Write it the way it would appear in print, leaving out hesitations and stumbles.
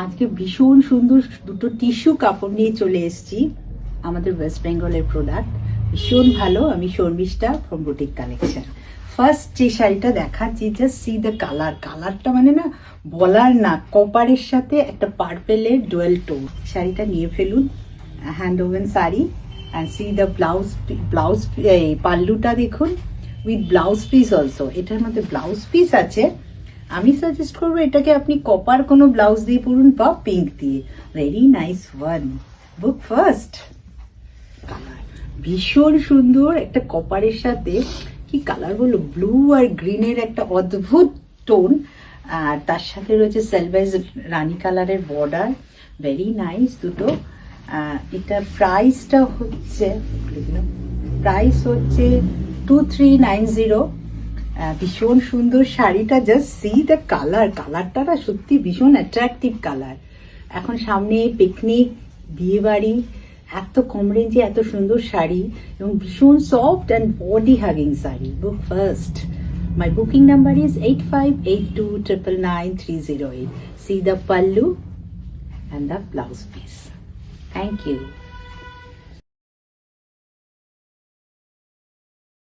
আজকে ভীষণ সুন্দর দুটো টিস্যু কাপড় নিয়ে চলে এসেছি, আমাদের ওয়েস্ট বেঙ্গলের প্রোডাক্ট, ভীষণ ভালো। আমি Sharmistha from boutique collection. First যে শাড়িটা দেখাচ্ছি, জাস্ট সি দ্য কালারটা মানে না বলার না, কপারের সাথে একটা পার্পেলের ডুয়েল টোন। শাড়িটা নিয়ে ফেলুন, hand woven sari. And see the blouse পাল্লুটা দেখুন, উইথ ব্লাউজ পিস অলসো। এটার মধ্যে ব্লাউজ পিস আছে। আমি সাজেস্ট করবো এটাকে আপনি কপার কোনো ব্লাউজ দিয়ে পরুন বা পিঙ্ক দিয়ে। Very nice one. Book first. ভীষণ সুন্দর একটা কপারের সাথে, কি কালার বলো, ব্লু আর গ্রিনের একটা অদ্ভুত টোন। আর তার সাথে রয়েছে সেলভাইজ রানী কালারের বর্ডার। ভেরি নাইস দুটো। এটা প্রাইসটা হচ্ছে 2390। ভীষণ সুন্দর শাড়িটা, জাস্ট সি দ্য কালারটা না সত্যি ভীষণ অ্যাট্রাকটিভ কালার। এখন সামনে পিকনিক, বিয়ে বাড়ি, এত কম রেঞ্জে এত সুন্দর শাড়ি এবং ভীষণ soft and body hugging sari. Book first. My booking number is 8582999308. See the pallu and the blouse piece. Thank you.